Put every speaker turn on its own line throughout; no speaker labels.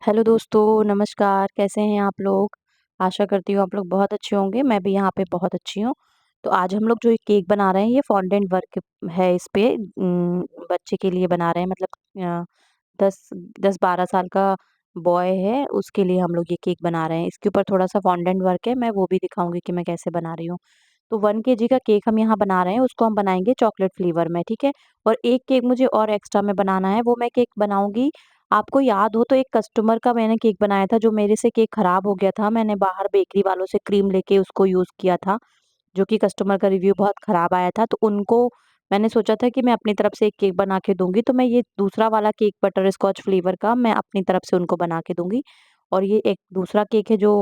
Hello दोस्तों, नमस्कार, कैसे हैं आप लोग? आशा करती हूँ आप लोग बहुत अच्छे होंगे, मैं भी यहाँ पे बहुत अच्छी हूँ। तो आज हम लोग जो ये केक बना रहे हैं, ये फॉन्डेंट वर्क है इस पे बच्चे के लिए बना रहे हैं मतलब 10 10-12 साल का बॉय है, उसके लिए हम लोग ये केक बना रहे हैं। इसके ऊपर थोड़ा-सा फॉन्डेंट वर्क है, मैं वो भी दिखाऊँगी कि मैं कैसे बना रही हूँ। तो 1 केजी का केक हम यहाँ बना रहे हैं, उसको हम बनाएँगे चॉकलेट फ्लेवर में, ठीक है? और 1 केक मुझे और एक्स्ट्रा में बनाना है, वो मैं केक बनाऊँगी। आपको याद हो तो एक कस्टमर का मैंने केक बनाया था, जो मेरे से केक खराब हो गया था। मैंने बाहर बेकरी वालों से क्रीम लेके उसको यूज़ किया था, जो कि कस्टमर का रिव्यू बहुत खराब आया था। तो उनको मैंने सोचा था कि मैं अपनी तरफ से एक केक बना के दूँगी, तो मैं ये दूसरा वाला केक बटरस्कॉच फ्लेवर का मैं अपनी तरफ से उनको बना के दूँगी। और ये एक दूसरा केक है जो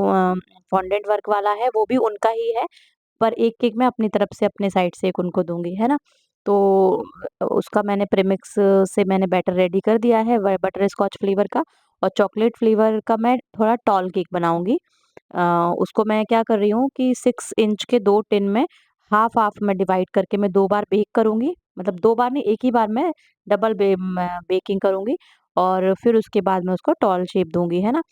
फॉन्डेंट वर्क वाला है, वो भी उनका ही है, पर एक केक मैं अपनी तरफ से अपने साइड से एक उनको दूँगी, है ना? तो उसका मैंने प्रीमिक्स से मैंने बैटर रेडी कर दिया है व बटरस्कॉच फ्लेवर का। और चॉकलेट फ्लेवर का मैं थोड़ा टॉल केक बनाऊँगी। उसको मैं क्या कर रही हूँ कि 6 इंच के 2 टिन में हाफ-हाफ में डिवाइड करके मैं 2 बार बेक करूँगी। मतलब 2 बार नहीं, एक ही बार में डबल बेकिंग करूँगी और फिर उसके बाद मैं उसको टॉल शेप दूँगी, है ना?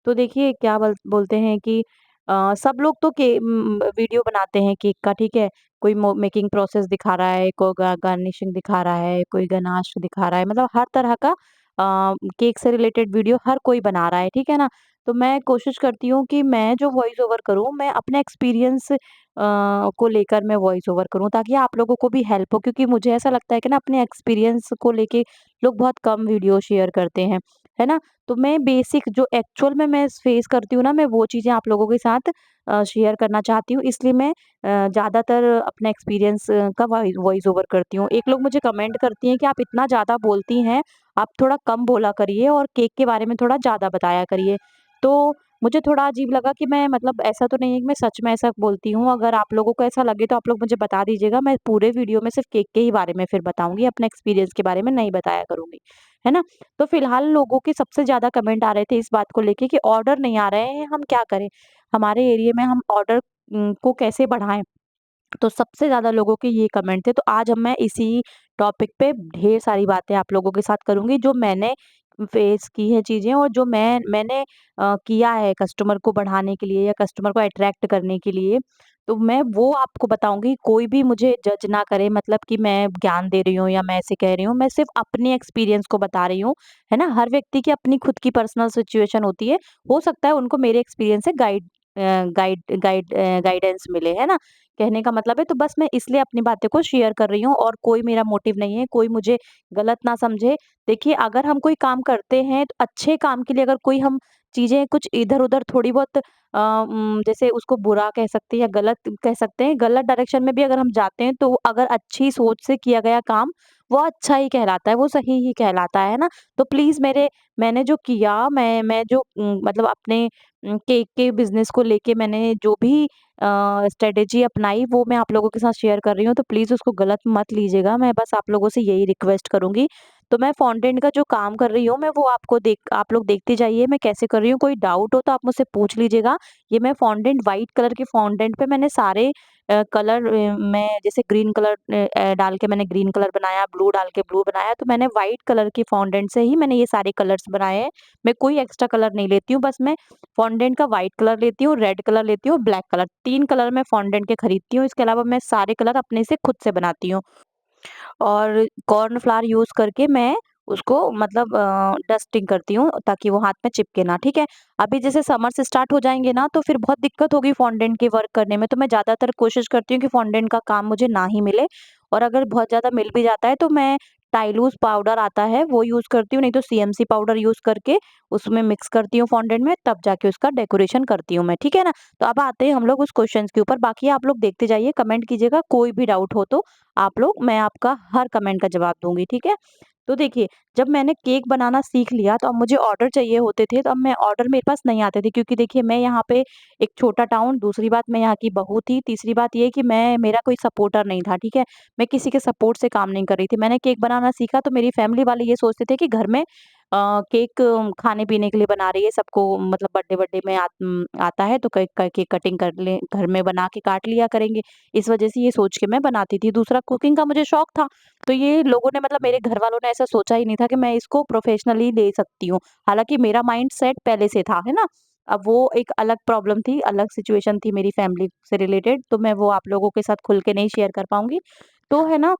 तो देखिए क्या बोलते हैं कि सब लोग तो वीडियो बनाते हैं केक का, ठीक है? कोई मो मेकिंग प्रोसेस दिखा रहा है, कोई गार्निशिंग दिखा रहा है, कोई गनाश दिखा रहा है, मतलब हर तरह का केक से रिलेटेड वीडियो हर कोई बना रहा है, ठीक है ना? तो मैं कोशिश करती हूँ कि मैं जो वॉइस ओवर करूँ, मैं अपने एक्सपीरियंस को लेकर मैं वॉइस ओवर करूँ, ताकि आप लोगों को भी हेल्प हो, क्योंकि मुझे ऐसा लगता है कि ना अपने एक्सपीरियंस को लेके लोग बहुत कम वीडियो शेयर करते हैं, है ना? तो मैं बेसिक जो एक्चुअल में मैं फेस करती हूँ ना, मैं वो चीज़ें आप लोगों के साथ शेयर करना चाहती हूँ, इसलिए मैं ज़्यादातर अपना एक्सपीरियंस का वॉइस ओवर करती हूँ। एक लोग मुझे कमेंट करती हैं कि आप इतना ज़्यादा बोलती हैं, आप थोड़ा कम बोला करिए और केक के बारे में थोड़ा ज़्यादा बताया करिए। तो मुझे थोड़ा अजीब लगा कि मैं मतलब ऐसा तो नहीं है कि मैं सच में ऐसा बोलती हूँ, अगर आप लोगों को ऐसा लगे तो आप लोग मुझे बता दीजिएगा, मैं पूरे वीडियो में सिर्फ़ केक के ही बारे में फिर बताऊँगी, अपने एक्सपीरियंस के बारे में नहीं बताया करूँगी, है ना? तो फिलहाल लोगों के सबसे ज़्यादा कमेंट आ रहे थे इस बात को लेके कि ऑर्डर नहीं आ रहे हैं, हम क्या करें? हमारे एरिया में हम ऑर्डर को कैसे बढ़ाएँ? तो सबसे ज़्यादा लोगों के ये कमेंट थे, तो आज अब मैं इसी टॉपिक पे ढेर सारी बातें आप लोगों के साथ करूँगी, जो मैंने फेस की हैं चीज़ें और जो मैंने किया है कस्टमर को बढ़ाने के लिए या कस्टमर को अट्रैक्ट करने के लिए। तो मैं वो आपको बताऊँगी, कोई भी मुझे जज ना करे, मतलब कि मैं ज्ञान दे रही हूँ या मैं ऐसे कह रही हूँ, मैं सिर्फ़ अपने एक्सपीरियंस को बता रही हूँ, है ना? हर व्यक्ति की अपनी खुद की पर्सनल सिचुएशन होती है, हो सकता है उनको मेरे एक्सपीरियंस से गाइडेंस मिले, है ना? कहने का मतलब है, तो बस मैं इसलिए अपनी बातें को शेयर कर रही हूँ और कोई मेरा मोटिव नहीं है, कोई मुझे गलत ना समझे। देखिए, अगर हम कोई काम करते हैं तो अच्छे काम के लिए अगर कोई हम चीज़ें कुछ इधर-उधर थोड़ी बहुत जैसे उसको बुरा कह सकते हैं या गलत कह सकते हैं, गलत डायरेक्शन में भी अगर हम जाते हैं, तो अगर अच्छी सोच से किया गया काम, वो अच्छा ही कहलाता है, वो सही ही कहलाता है ना? तो प्लीज़ मैंने जो किया, मैं जो मतलब अपने केक के बिज़नेस को लेके मैंने जो भी स्ट्रैटेजी अपनाई, वो मैं आप लोगों के साथ शेयर कर रही हूँ, तो प्लीज़ उसको गलत मत लीजिएगा। मैं बस आप लोगों से यही रिक्वेस्ट करूँगी। तो मैं फॉन्डेंट का जो काम कर रही हूँ, मैं वो आपको देख आप लोग देखते जाइए मैं कैसे कर रही हूँ। कोई डाउट हो तो आप मुझसे पूछ लीजिएगा। ये मैं फॉन्डेंट व्हाइट कलर के फॉन्डेंट पे मैंने सारे कलर मैं जैसे ग्रीन कलर डाल के मैंने ग्रीन कलर बनाया, ब्लू डाल के ब्लू बनाया, तो मैंने व्हाइट कलर के फॉन्डेंट से ही मैंने ये सारे कलर्स बनाए हैं। मैं कोई एक्स्ट्रा कलर नहीं लेती हूँ, बस मैं फॉन्डेंट का व्हाइट कलर लेती हूँ, रेड कलर लेती हूँ, ब्लैक कलर, 3 कलर मैं फॉन्डेंट के खरीदती हूँ। इसके अलावा मैं सारे कलर अपने से खुद से बनाती हूँ और कॉर्न फ्लावर यूज़ करके मैं उसको मतलब डस्टिंग करती हूँ, ताकि वो हाथ में चिपके ना, ठीक है? अभी जैसे समर्स स्टार्ट हो जाएँगे ना, तो फिर बहुत दिक्कत होगी फॉन्डेंट के वर्क करने में, तो मैं ज़्यादातर कोशिश करती हूँ कि फॉन्डेंट का काम मुझे ना ही मिले और अगर बहुत ज़्यादा मिल भी जाता है, तो मैं टाइलूज़ पाउडर आता है, वो यूज़ करती हूँ, नहीं तो सीएमसी पाउडर यूज़ करके उसमें मिक्स करती हूँ फॉन्डेंट में, तब जाके उसका डेकोरेशन करती हूँ मैं, ठीक है ना? तो अब आते हैं हम लोग उस क्वेश्चंस के ऊपर, बाकी आप लोग देखते जाइए, कमेंट कीजिएगा, कोई भी डाउट हो तो आप लोग मैं आपका हर कमेंट का जवाब दूँगी, ठीक है? तो देखिए, जब मैंने केक बनाना सीख लिया, तो अब मुझे ऑर्डर चाहिए होते थे, तो अब मैं ऑर्डर मेरे पास नहीं आते थे, क्योंकि देखिए मैं यहाँ पे एक छोटा टाउन, दूसरी बात मैं यहाँ की बहू थी, तीसरी बात ये है कि मेरा कोई सपोर्टर नहीं था, ठीक है? मैं किसी के सपोर्ट से काम नहीं कर रही थी। मैंने केक बनाना सीखा तो मेरी फैमिली वाले ये सोचते थे कि घर में केक खाने-पीने के लिए बना रही है, सबको मतलब बर्थडे-वर्थडे में आता है तो केक कटिंग कर ले घर में बना के काट लिया करेंगे। इस वजह से ये सोच के मैं बनाती थी। दूसरा कुकिंग का मुझे शौक था, तो ये लोगों ने मतलब मेरे घरवालों ने ऐसा सोचा ही नहीं था कि मैं इसको प्रोफ़ेशनली ले सकती हूँ। हालाँकि मेरा माइंडसेट पहले से था, है ना? अब वो एक अलग प्रॉब्लम थी, अलग सिचुएशन थी मेरी फैमिली से रिलेटेड, तो मैं वो आप लोगों के साथ खुल के नहीं शेयर कर पाऊँगी। तो है ना,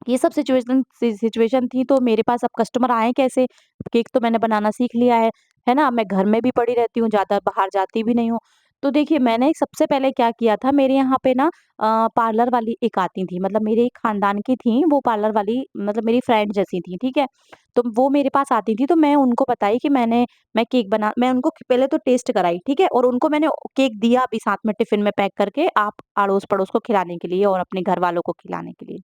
ये सब सिचुएशन थी, तो मेरे पास अब कस्टमर आए कैसे? केक तो मैंने बनाना सीख लिया है ना? मैं घर में भी पड़ी रहती हूँ, ज़्यादा बाहर जाती भी नहीं हूँ। तो देखिए मैंने सबसे पहले क्या किया था, मेरे यहाँ पे ना पार्लर वाली एक आती थी, मतलब मेरे एक खानदान की थी वो पार्लर वाली, मतलब मेरी फ्रेंड जैसी थी, ठीक है? तो वो मेरे पास आती थी, तो मैं उनको बताई कि मैं उनको पहले तो टेस्ट कराई, ठीक है? और उनको मैंने केक दिया भी साथ में टिफ़िन में पैक करके, आप अड़ोस-पड़ोस को खिलाने के लिए और अपने घरवालों को खिलाने के लिए।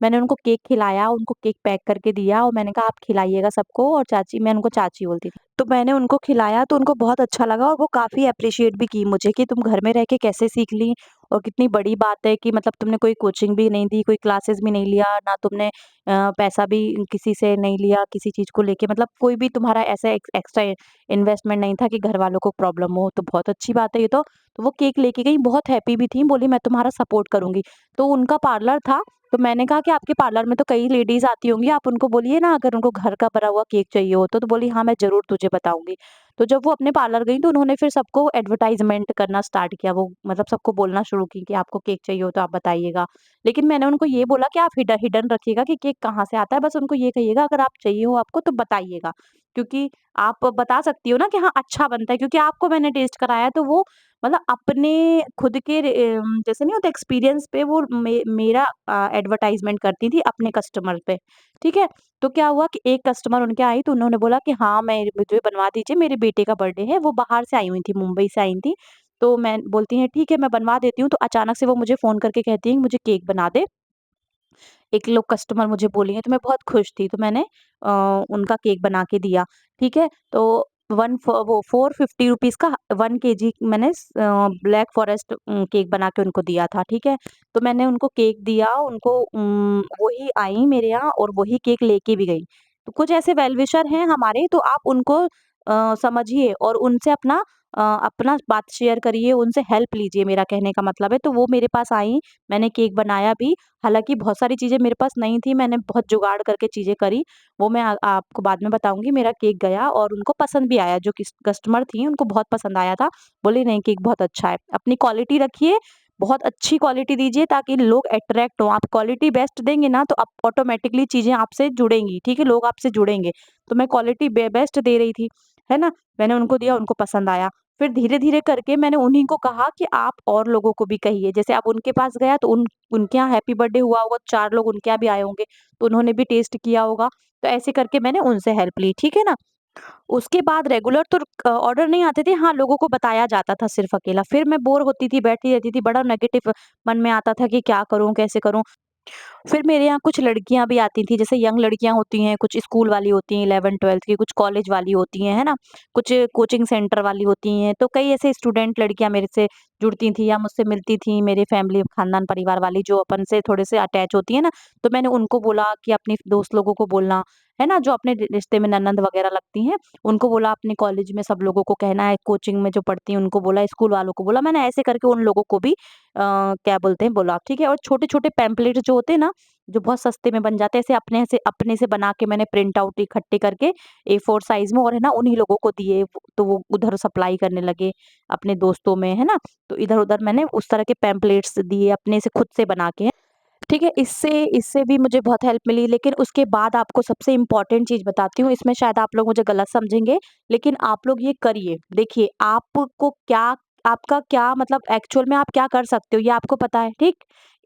मैंने उनको केक खिलाया, उनको केक पैक करके दिया और मैंने कहा आप खिलाइएगा सबको, और चाची, मैं उनको चाची बोलती थी। तो मैंने उनको खिलाया तो उनको बहुत अच्छा लगा और वो काफ़ी एप्रिशिएट भी की मुझे कि तुम घर में रह के कैसे सीख ली, और कितनी बड़ी बात है कि मतलब तुमने कोई कोचिंग भी नहीं दी, कोई क्लासेस भी नहीं लिया, ना तुमने पैसा भी किसी से नहीं लिया किसी चीज़ को लेके, मतलब कोई भी तुम्हारा ऐसा एक्स्ट्रा इन्वेस्टमेंट नहीं था कि घरवालों को प्रॉब्लम हो, तो बहुत अच्छी बात है ये तो। तो वो केक लेके गई, बहुत हैप्पी भी थी, बोली मैं तुम्हारा सपोर्ट करूँगी। तो उनका पार्लर था, तो मैंने कहा कि आपके पार्लर में तो कई लेडीज़ आती होंगी, आप उनको बोलिए ना अगर उनको घर का बना हुआ केक चाहिए हो तो बोली हाँ, मैं ज़रूर तुझे बताऊँगी। तो जब वो अपने पार्लर गई तो उन्होंने फिर सबको एडवर्टाइज़मेंट करना स्टार्ट किया, वो मतलब सबको बोलना शुरू की कि आपको केक चाहिए हो तो आप बताइएगा। लेकिन मैंने उनको ये बोला कि आप हिडन रखिएगा कि केक कहाँ से आता है, बस उनको ये कहिएगा अगर आप चाहिए हो आपको तो बताइएगा। क्योंकि आप बता सकती हो ना कि हाँ, अच्छा बनता है, क्योंकि आपको मैंने टेस्ट कराया है, तो वो मतलब अपने खुद के जैसे नहीं होता एक्सपीरियंस पे वो मेरा एडवर्टाइज़मेंट करती थी अपने कस्टमर पे, ठीक है? तो क्या हुआ कि एक कस्टमर उनके आई तो उन्होंने बोला कि हाँ, मैं मुझे बनवा दीजिए, मेरे बेटे का बर्थडे है। वो बाहर से आई हुई थी, मुंबई से आई थी। तो मैं बोलती हैं ठीक है, मैं बनवा देती हूँ। तो अचानक से वो मुझे फ़ोन करके कहती हैं कि मुझे केक बना दे। एक लोग कस्टमर मुझे बोली हैं, तो मैं बहुत खुश थी, तो मैंने उनका केक बना के दिया, ठीक है? तो 1 फ वो ₹450 का 1 केजी मैंने ब्लैक फ़ॉरेस्ट केक बना के उनको दिया था, ठीक है? तो मैंने उनको केक दिया, उनको वही आई मेरे यहाँ और वही केक लेके भी गई। तो कुछ ऐसे वेल विशर हैं हमारे, तो आप उनको समझिए और उनसे अपना बात शेयर करिए, उनसे हेल्प लीजिए, मेरा कहने का मतलब है। तो वो मेरे पास आईं, मैंने केक बनाया भी, हालाँकि बहुत सारी चीज़ें मेरे पास नहीं थी, मैंने बहुत जुगाड़ करके चीज़ें करी, वो मैं आपको बाद में बताऊँगी। मेरा केक गया और उनको पसंद भी आया, जो कस्टमर थी उनको बहुत पसंद आया था। बोली नहीं केक बहुत अच्छा है। अपनी क्वालिटी रखिए, बहुत अच्छी क्वालिटी दीजिए ताकि लोग अट्रैक्ट हों। आप क्वालिटी बेस्ट देंगे ना तो आप ऑटोमैटिकली चीज़ें आपसे जुड़ेंगी, ठीक है? लोग आपसे जुड़ेंगे। तो मैं क्वालिटी बेस्ट दे रही थी, है ना? मैंने उनको दिया, उनको पसंद आया। फिर धीरे-धीरे करके मैंने उन्हीं को कहा कि आप और लोगों को भी कहिए। जैसे अब उनके पास गया तो उनके यहाँ हैप्पी बर्थडे हुआ होगा, 4 लोग उनके यहाँ भी आए होंगे, तो उन्होंने भी टेस्ट किया होगा। तो ऐसे करके मैंने उनसे हेल्प ली, ठीक है ना? उसके बाद रेगुलर तो ऑर्डर नहीं आते थे, हाँ, लोगों को बताया जाता था सिर्फ़ अकेला। फिर मैं बोर होती थी, बैठी रहती थी, बड़ा नेगेटिव मन में आता था कि क्या करूँ, कैसे करूँ? फिर मेरे यहाँ कुछ लड़कियाँ भी आती थी, जैसे यंग लड़कियाँ होती हैं, कुछ स्कूल वाली होती हैं 11th-12th की, कुछ कॉलेज वाली होती हैं, है ना? कुछ कोचिंग सेंटर वाली होती हैं, तो कई ऐसे स्टूडेंट लड़कियाँ मेरे से जुड़ती थी या मुझसे मिलती थी, मेरे फैमिली खानदान परिवार वाली जो अपन से थोड़े से अटैच होती हैं ना, तो मैंने उनको बोला कि अपनी दोस्त लोगों को बोलना, है ना? जो अपने रिश्ते में ननंद वगैरह लगती हैं, उनको बोला अपने कॉलेज में सब लोगों को कहना है, कोचिंग में जो पढ़ती हैं उनको बोला, स्कूल वालों को बोला, मैंने ऐसे करके उन लोगों को भी क्या बोलते हैं बोला, ठीक है? और छोटे-छोटे पैम्पलेट जो होते हैं ना, जो बहुत सस्ते में बन जाते हैं, ऐसे अपने से बना के मैंने प्रिंट आउट इकट्ठे करके A4 साइज़ में और है ना उन्हीं लोगों को दिए, तो वो उधर सप्लाई करने लगे अपने दोस्तों में, है ना? तो इधर-उधर मैंने उस तरह के पैम्पलेट्स दिए अपने से खुद से बना के, ठीक है? इससे इससे भी मुझे बहुत हेल्प मिली, लेकिन उसके बाद आपको सबसे इम्पोर्टेंट चीज़ बताती हूँ, इसमें शायद आप लोग मुझे गलत समझेंगे, लेकिन आप लोग ये करिए। देखिए, आपका क्या मतलब एक्चुअल में आप क्या कर सकते हो, ये आपको पता है, ठीक?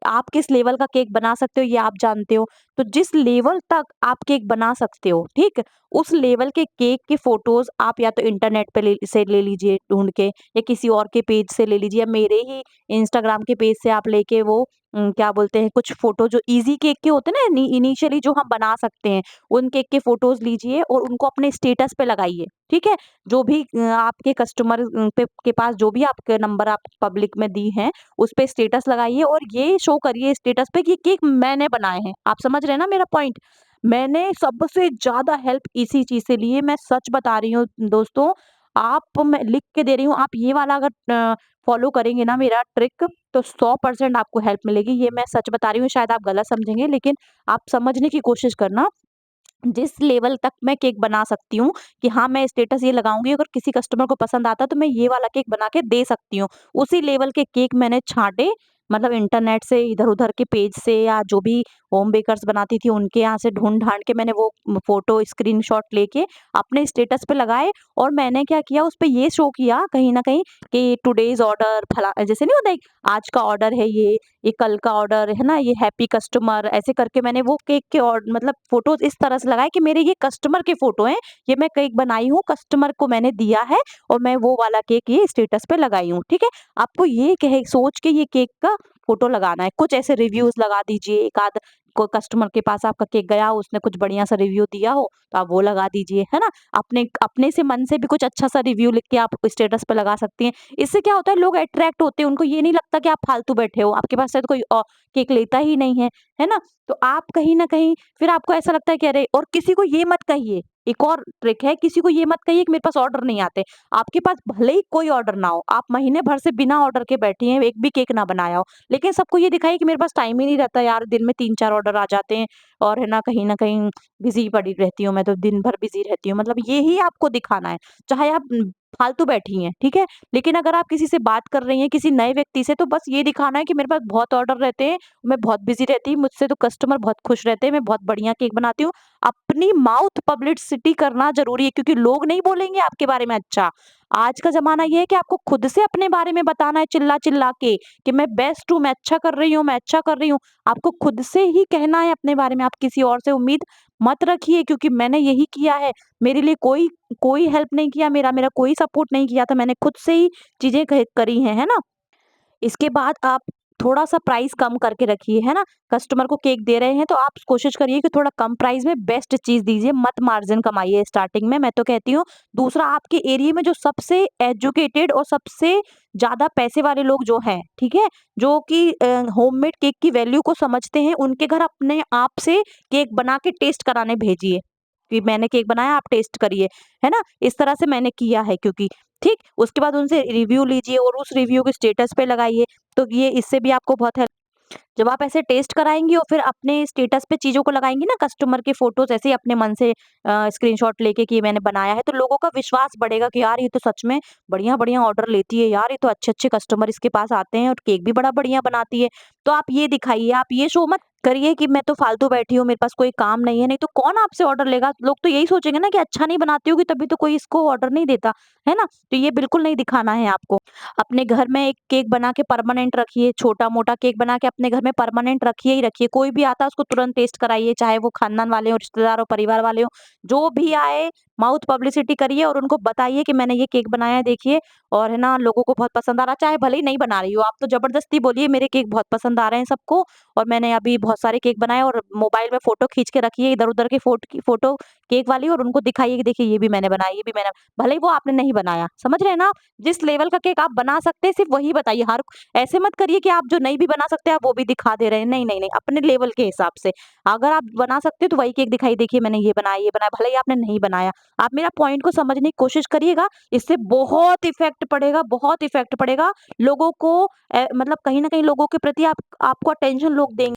आप किस लेवल का केक बना सकते हो, ये आप जानते हो। तो जिस लेवल तक आप केक बना सकते हो, ठीक? उस लेवल के केक की फ़ोटोज़ आप या तो इंटरनेट पे ले लीजिए ढूँढ के, या किसी और के पेज से ले लीजिए, या मेरे ही इंस्टाग्राम के पेज से आप लेके वो क्या बोलते हैं, कुछ फ़ोटो जो ईज़ी केक के होते हैं ना, इनिशियली जो हम बना सकते हैं, उन केक के फ़ोटोज़ लीजिए और उनको अपने स्टेटस पे लगाइए, ठीक है? जो भी आपके कस्टमर पे के पास जो भी आपके नंबर आप पब्लिक में दी हैं, उस पे स्टेटस लगाइए और ये शो करिए स्टेटस पे कि ये केक मैंने बनाए हैं। आप समझ रहे हैं ना मेरा पॉइंट? मैंने सबसे ज़्यादा हेल्प इसी चीज़ से ली है, मैं सच बता रही हूँ दोस्तों। आप मैं लिख के दे रही हूँ, आप ये वाला अगर फ़ॉलो करेंगे ना मेरा ट्रिक, तो 100% आपको हेल्प मिलेगी। ये मैं सच बता रही हूँ, शायद आप गलत समझेंगे, लेकिन आप समझने की कोशिश करना। जिस लेवल तक मैं केक बना सकती हूँ कि हाँ, मैं स्टेटस ये लगाऊँगी, अगर किसी कस्टमर को पसंद आता तो मैं ये वाला केक बना के दे सकती हूँ। उसी लेवल के केक मैंने छाँटे, मतलब इंटरनेट से, इधर-उधर के पेज से, या जो भी होम बेकर्स बनाती थी उनके यहाँ से ढूँढ-ढाँड़ के मैंने वो फ़ोटो स्क्रीनशॉट लेके अपने स्टेटस पे लगाए। और मैंने क्या किया, उसपे ये शो किया कहीं न कहीं कि टुडेज़ ऑर्डर, फला जैसे नहीं होता एक, आज का ऑर्डर है ये कल का ऑर्डर है ना, ये हैप्पी कस्टमर, ऐसे करके मैंने वो केक के मतलब फ़ोटोज़ इस तरह से लगाए कि मेरे ये कस्टमर के फ़ोटो हैं, ये मैं केक बनाई हूँ, कस्टमर को मैंने दिया है, और मैं वो वाला केक ये स्टेटस पे लगाई हूँ, ठीक है? आपको ये कहे सोच के ये केक का फ़ोटो लगाना है, कुछ ऐसे रिव्यूज़ लगा दीजिए, एक आध को कस्टमर के पास आपका केक गया हो, उसने कुछ बढ़िया-सा रिव्यू दिया हो, तो आप वो लगा दीजिए, है ना? अपने अपने से मन से भी कुछ अच्छा-सा रिव्यू लिख के आप स्टेटस पे लगा सकती हैं। इससे क्या होता है, लोग अट्रैक्ट होते हैं, उनको ये नहीं लगता कि आप फालतू बैठे हो, आपके पास शायद कोई केक लेता ही नहीं है ना? तो आप कहीं न कहीं फिर आपको ऐसा लगता है कि अरे, और किसी को ये मत कहिए, एक और ट्रिक है, किसी को ये मत कहिए कि मेरे पास ऑर्डर नहीं आते। आपके पास भले ही कोई ऑर्डर ना हो, आप महीने भर से बिना ऑर्डर के बैठी हैं, एक भी केक ना बनाया हो, लेकिन सबको ये दिखाइए कि मेरे पास टाइम ही नहीं रहता यार, दिन में 3-4 ऑर्डर आ जाते हैं, और है ना, कहीं न कहीं बिज़ी पड़ी रहती हूँ मैं, तो दिन भर बिज़ी रहती हूँ। मतलब यही आपको दिखाना है, चाहे आप फालतू बैठी हैं, ठीक है? लेकिन अगर आप किसी से बात कर रही हैं, किसी नए व्यक्ति से, तो बस ये दिखाना है कि मेरे पास बहुत ऑर्डर रहते हैं, मैं बहुत बिज़ी रहती हूँ, मुझसे तो कस्टमर बहुत खुश रहते हैं, मैं बहुत बढ़िया केक बनाती हूँ। अपनी माउथ पब्लिसिटी करना ज़रूरी है, क्योंकि लोग नहीं बोलेंगे आपके बारे में अच्छा। आज का ज़माना ये है कि आपको खुद से अपने बारे में बताना है चिल्ला-चिल्ला के कि मैं बेस्ट हूँ, मैं अच्छा कर रही हूँ, मैं अच्छा कर रही हूँ। आपको खुद से ही कहना है अपने बारे में, आप किसी और से उम्मीद मत रखिए, क्योंकि मैंने यही किया है। मेरे लिए कोई कोई हेल्प नहीं किया, मेरा मेरा कोई सपोर्ट नहीं किया था, मैंने खुद से ही चीज़ें कह करी हैं, है ना? इसके बाद आप थोड़ा-सा प्राइस कम करके रखिए, है ना? कस्टमर को केक दे रहे हैं तो आप कोशिश करिए कि थोड़ा कम प्राइस में बेस्ट चीज़ दीजिए, मत मार्जिन कमाइए स्टार्टिंग में, मैं तो कहती हूँ। दूसरा, आपके एरिया में जो सबसे एजुकेटेड और सबसे ज़्यादा पैसे वाले लोग जो हैं, ठीक है? जो कि होममेड केक की वैल्यू को समझते हैं, उनके घर अपने आप से केक बना के टेस्ट कराने भेजिए, कि मैंने केक बनाया, आप टेस्ट करिए, है ना? इस तरह से मैंने किया है, क्योंकि ठीक, उसके बाद उनसे रिव्यू लीजिए और उस रिव्यू को स्टेटस पे लगाइए, तो ये इससे भी आपको बहुत हेल्प। जब आप ऐसे टेस्ट कराएँगी और फिर अपने स्टेटस पे चीज़ों को लगाएँगी ना, कस्टमर के फ़ोटोज़ ऐसे ही अपने मन से स्क्रीनशॉट लेके कि ये मैंने बनाया है, तो लोगों का विश्वास बढ़ेगा कि यार, ये तो सच में बढ़िया-बढ़िया ऑर्डर लेती है यार, ये तो अच्छे-अच्छे कस्टमर इसके पास आते हैं और केक भी बड़ा बढ़िया बनाती है। तो आप ये दिखाइए, आप ये शो मत करिए कि मैं तो फालतू बैठी हूँ, मेरे पास कोई काम नहीं है, नहीं तो कौन आपसे ऑर्डर लेगा? लोग तो यही सोचेंगे ना कि अच्छा नहीं बनाती होगी तभी तो कोई इसको ऑर्डर नहीं देता, है ना? तो ये बिल्कुल नहीं दिखाना है आपको। अपने घर में एक केक बना के परमानेंट रखिए, छोटा-मोटा केक बना के अपने घर में परमानेंट रखिए ही रखिए। कोई भी आता है उसको तुरंत टेस्ट कराइए, चाहे वो खानदान वाले हों, रिश्तेदार हो, परिवार वाले हों। जो भी आए, माउथ पब्लिसिटी करिए और उनको बताइए कि मैंने ये केक बनाया है देखिए, और है ना, लोगों को बहुत पसंद आ रहा है। चाहे भले ही नहीं बना रही हो, आप तो ज़बरदस्ती बोलिए मेरे केक बहुत पसंद आ रहे हैं सबको, और मैंने अभी बहुत सारे केक बनाए, और मोबाइल में फ़ोटो खींच के रखिए इधर-उधर के फ़ोटो केक वाली, और उनको दिखाइए कि देखिए ये भी मैंने बनाया, ये भी मैंने, भले ही वो आपने नहीं बनाया। समझ रहे हैं ना? जिस लेवल का केक आप बना सकते हैं सिर्फ वही बताइए। हर ऐसे मत करिए कि आप जो नहीं भी बना सकते आप वो भी दिखा दे रहे हैं। नहीं, नहीं, नहीं, अपने लेवल के हिसाब से। अगर आप बना सकते हो तो वही केक दिखाइए, देखिए मैंने ये बनाया, भले ही आपने नहीं बनाया। आप मेरा पॉइंट को समझने की कोशिश करिएगा, इससे बहुत इफ़ेक्ट पड़ेगा। लोगों को मतलब कहीं न कहीं लोगों के प्रति आप आपको अटेंशन लोग देंगे।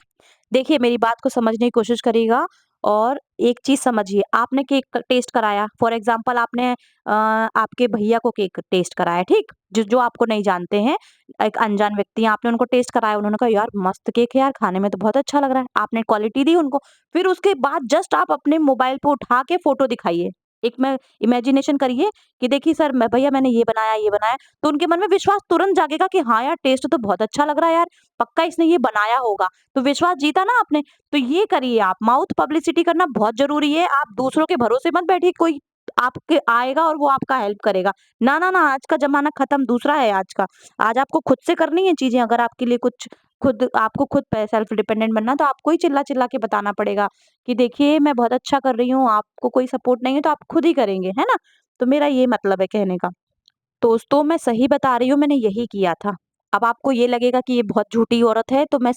देखिए, मेरी बात को समझने की कोशिश करिएगा, और एक चीज़ समझिए, आपने केक टेस्ट कराया, फॉर एग्ज़ाम्पल आपने आपके भैया को केक टेस्ट कराया, ठीक? जो जो आपको नहीं जानते हैं, एक अनजान व्यक्ति हैं, आपने उनको टेस्ट कराया, उन्होंने कहा यार मस्त केक है यार, खाने में तो बहुत अच्छा लग रहा है। आपने क्वालिटी दी उनको, फिर उसके बाद जस्ट आप अपने मोबाइल पे उठा के फ़ोटो दिखाइए। एक मैं इमेजिनेशन करिए कि देखिए सर, मैं भैया मैंने ये बनाया, तो उनके मन में विश्वास तुरंत जागेगा कि हाँ यार, टेस्ट तो बहुत अच्छा लग रहा है यार, पक्का इसने ये बनाया होगा। तो विश्वास जीता ना आपने। तो ये करिए आप, माउथ पब्लिसिटी करना बहुत ज़रूरी है। आप दूसरों के भरोसे मत बैठिए, कोई आपके आएगा और वो आपका हेल्प करेगा। ना, ना, ना, आज का ज़माना खत्म, दूसरा है आज का। आज आपको खुद से करनी है चीज़ें, अगर आपके लिए कुछ खुद आपको खुद पे सेल्फ डिपेंडेंट बनना, तो आपको ही चिल्ला-चिल्ला के बताना पड़ेगा कि देखिए मैं बहुत अच्छा कर रही हूँ, आपको कोई सपोर्ट नहीं है तो आप खुद ही करेंगे, है ना? तो मेरा ये मतलब है कहने का। दोस्तों, मैं सही बता रही हूँ, मैंने यही किया था। अब आपको ये लगेगा कि ये बहुत झूठी औरत है, तो मैं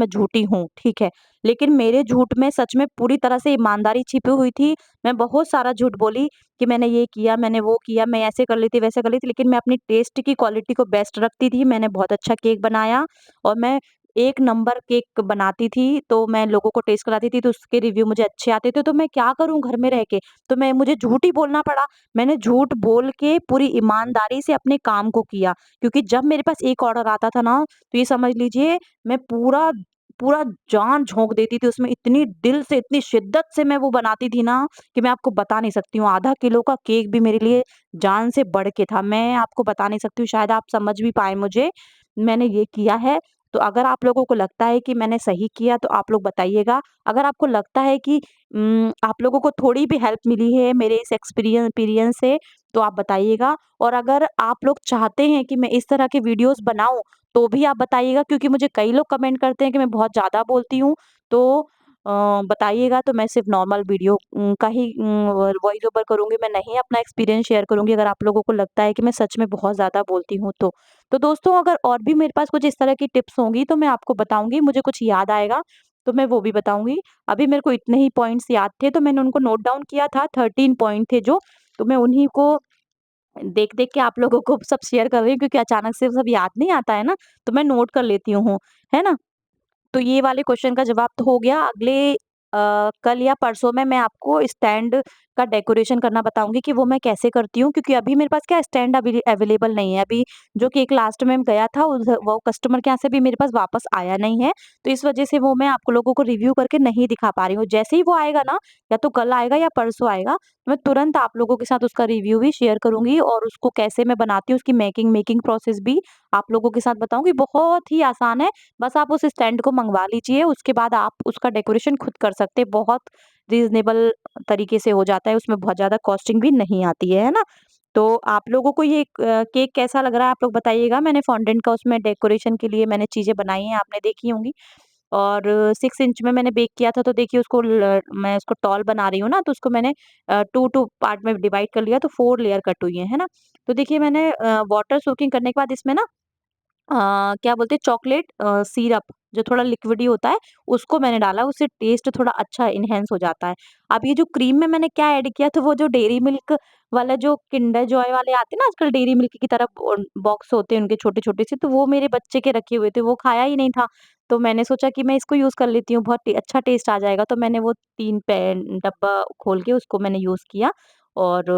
झूठी हूँ, ठीक है। लेकिन मेरे झूठ में सच में पूरी तरह से ईमानदारी छिपी हुई थी। मैं बहुत सारा झूठ बोली कि मैंने ये किया, मैंने वो किया, मैं ऐसे कर ली थी, वैसे कर ली थी, लेकिन मैं अपनी टेस्ट की क्वालिटी को बेस्ट रखती थी। मैंने बहुत अच्छा केक बनाया और मैं 1 नंबर केक बनाती थी, तो मैं लोगों को टेस्ट कराती थी, तो उसके रिव्यू मुझे अच्छे आते थे, तो मैं क्या करूँ घर में रह के? तो मुझे झूठ ही बोलना पड़ा। मैंने झूठ बोल के पूरी ईमानदारी से अपने काम को किया। क्योंकि जब मेरे पास एक ऑर्डर आता था ना, तो ये समझ लीजिए मैं पूरा पूरा जान झोंक देती थी उसमें, इतनी दिल से, इतनी शिद्दत से मैं वो बनाती थी ना कि मैं आपको बता नहीं सकती हूँ। आधा किलो का केक भी मेरे लिए जान से बढ़ के था। मैं आपको बता नहीं सकती हूँ, शायद आप समझ भी पाएँ मुझे। मैंने ये किया है, तो अगर आप लोगों को लगता है कि मैंने सही किया तो आप लोग बताइएगा। अगर आपको लगता है कि आप लोगों को थोड़ी भी हेल्प मिली है मेरे इस एक्सपीरियंस से, तो आप बताइएगा। और अगर आप लोग चाहते हैं कि मैं इस तरह के वीडियोज़ बनाऊँ, तो भी आप बताइएगा, क्योंकि मुझे कई लोग कमेंट करते हैं कि मैं बहुत ज़्यादा बोलती हूँ। तो बताइएगा, तो मैं सिर्फ़ नॉर्मल वीडियो का ही वॉइस ओवर करूँगी, मैं नहीं अपना एक्सपीरियंस शेयर करूँगी, अगर आप लोगों को लगता है कि मैं सच में बहुत ज़्यादा बोलती हूँ तो। तो दोस्तों, अगर और भी मेरे पास कुछ इस तरह की टिप्स होंगी तो मैं आपको बताऊँगी, मुझे कुछ याद आएगा तो मैं वो भी बताऊँगी। अभी मेरे को इतने ही पॉइंट्स याद थे, तो मैंने उनको नोट डाउन किया था, 13 पॉइंट थे जो, तो मैं उन्हीं को देख-देख के आप लोगों को सब शेयर कर रही हूँ, क्योंकि अचानक से सब याद नहीं आता है ना, तो मैं नोट कर लेती हूँ, है ना? तो ये वाले क्वेश्चन का जवाब तो हो गया। अगले कल या परसों में मैं आपको स्टैंड का डेकोरेशन करना बताऊँगी कि वो मैं कैसे करती हूँ, क्योंकि अभी मेरे पास क्या स्टैंड अवेलेबल नहीं है। अभी जो केक लास्ट में गया था उस वो कस्टमर के यहाँ से भी मेरे पास वापस आया नहीं है, तो इस वज़ह से वो मैं आप लोगों को रिव्यू करके नहीं दिखा पा रही हूँ। जैसे ही वो आएगा ना, या तो कल आएगा या परसों आएगा, मैं तुरंत आप लोगों के साथ उसका रिव्यू भी शेयर करूँगी और उसको कैसे मैं बनाती हूँ, उसकी मेकिंग मेकिंग प्रोसेस भी आप लोगों के साथ बताऊँगी। बहुत ही आसान है। बस आप उस स्टैंड को मँगवा लीजिए, उसके बाद आप उसका डेकोरेशन खुद कर सकते हैं। बहुत रीज़नेबल तरीके से हो जाता है, उसमें बहुत ज़्यादा कॉस्टिंग भी नहीं आती है ना? तो आप लोगों को ये केक कैसा लग रहा है, आप लोग बताइएगा। मैंने फॉन्डेंट का उसमें डेकोरेशन के लिए मैंने चीज़ें बनाई हैं, आपने देखी होंगी। और 6 इंच में मैंने बेक किया था, तो देखिए उसको मैं उसको टॉल बना रही हूँ ना, तो उसको मैंने 2 पार्ट में डिवाइड कर लिया, तो 4 लेयर कट हुई है ना? तो देखिए मैंने वाटर सोकिंग करने के बाद इसमें ना क्या बोलते हैं, चॉकलेट सिरप जो थोड़ा लिक्विडी होता है, उसको मैंने डाला, उससे टेस्ट थोड़ा अच्छा एनहांस हो जाता है। अब ये जो क्रीम में मैंने क्या ऐड किया, तो वो जो डेयरी मिल्क वाला जो किंडर जॉय वाले आते हैं ना आजकल, डेयरी मिल्क की तरह बॉक्स होते हैं उनके छोटे-छोटे से, तो वो मेरे बच्चे के रखे हुए थे, वो खाया ही नहीं था। तो मैंने सोचा कि मैं इसको यूज़ कर लेती हूँ, बहुत अच्छा टेस्ट आ जाएगा, तो मैंने वो 3 डब्बा खोल के उसको मैंने यूज़ किया और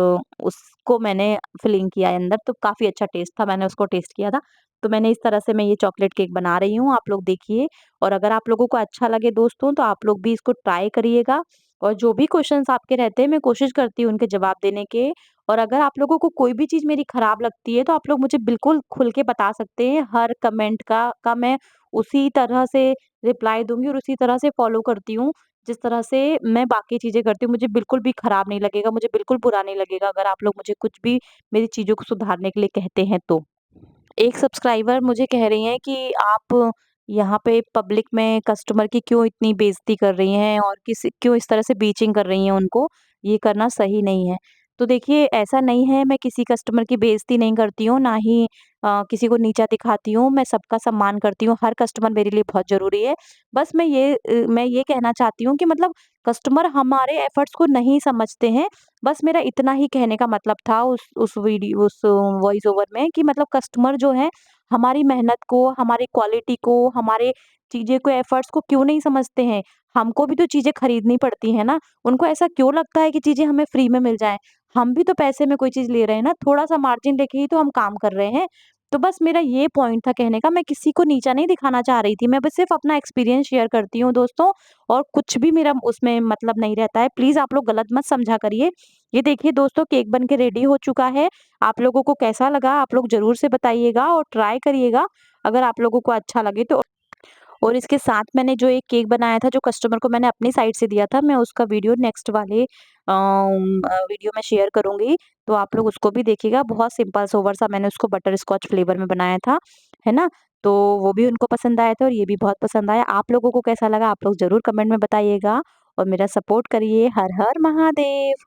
उसको मैंने फिलिंग किया अंदर, तो काफ़ी अच्छा टेस्ट था, मैंने उसको टेस्ट किया था। तो मैंने इस तरह से मैं ये चॉकलेट केक बना रही हूँ, आप लोग देखिए। और अगर आप लोगों को अच्छा लगे दोस्तों, तो आप लोग भी इसको ट्राई करिएगा और जो भी क्वेश्चन्स आपके रहते हैं, मैं कोशिश करती हूँ उनके जवाब देने के। और अगर आप लोगों को कोई भी चीज़ मेरी खराब लगती है, तो आप लोग मुझे बिल्कुल खुल के बता सकते हैं। हर कमेंट का मैं उसी तरह से रिप्लाई दूँगी और उसी तरह से फॉलो करती हूँ, जिस तरह से मैं बाकी चीज़ें करती हूँ। मुझे बिल्कुल भी खराब नहीं लगेगा, मुझे बिल्कुल बुरा नहीं लगेगा अगर आप लोग मुझे कुछ भी मेरी चीज़ों को सुधारने के लिए कहते हैं तो। एक सब्सक्राइबर मुझे कह रही हैं कि आप यहाँ पे पब्लिक में कस्टमर की क्यों इतनी बेइज़्ज़ती कर रही हैं और क्यों इस तरह से बीचिंग कर रही हैं उनको, ये करना सही नहीं है। तो देखिए ऐसा नहीं है, मैं किसी कस्टमर की बेइज़्ज़ती नहीं करती हूँ, ना ही किसी को नीचा दिखाती हूँ, मैं सबका सम्मान करती हूँ, हर कस्टमर मेरे लिए बहुत ज़रूरी है। बस मैं ये कहना चाहती हूँ कि मतलब कस्टमर हमारे एफर्ट्स को नहीं समझते हैं, बस मेरा इतना ही कहने का मतलब था उस वॉइस ओवर में, कि मतलब कस्टमर जो है हमारी मेहनत को, हमारी क्वालिटी को, हमारे चीज़ें को, एफर्ट्स को क्यों नहीं समझते हैं। हमको भी तो चीज़ें खरीदनी पड़ती हैं ना, उनको ऐसा क्यों लगता है कि चीज़ें हमें फ्री में मिल जाएँ। हम भी तो पैसे में कोई चीज़ ले रहे हैं ना, थोड़ा-सा मार्जिन लेके ही तो हम काम कर रहे हैं। तो बस मेरा ये पॉइंट था कहने का, मैं किसी को नीचा नहीं दिखाना चाह रही थी, मैं बस सिर्फ़ अपना एक्सपीरियंस शेयर करती हूँ दोस्तों, और कुछ भी मेरा उसमें मतलब नहीं रहता है। प्लीज़ आप लोग गलत मत समझा करिए। ये देखिए दोस्तों, केक बन के रेडी हो चुका है। आप लोगों को कैसा लगा, आप लोग ज़रूर से बताइएगा और ट्राई करिएगा, अगर आप लोगों को अच्छा लगे तो। और इसके साथ मैंने जो एक केक बनाया था, जो कस्टमर को मैंने अपनी साइड से दिया था, मैं उसका वीडियो नेक्स्ट वाले वीडियो में शेयर करूँगी, तो आप लोग उसको भी देखिएगा। बहुत सिंपल सोबर सा मैंने उसको बटरस्कॉच फ्लेवर में बनाया था, है ना? तो वो भी उनको पसंद आया था और ये भी बहुत पसंद आया। आप लोगों को कैसा लगा, आप लोग ज़रूर कमेंट में बताइएगा और मेरा सपोर्ट करिए। हर हर महादेव!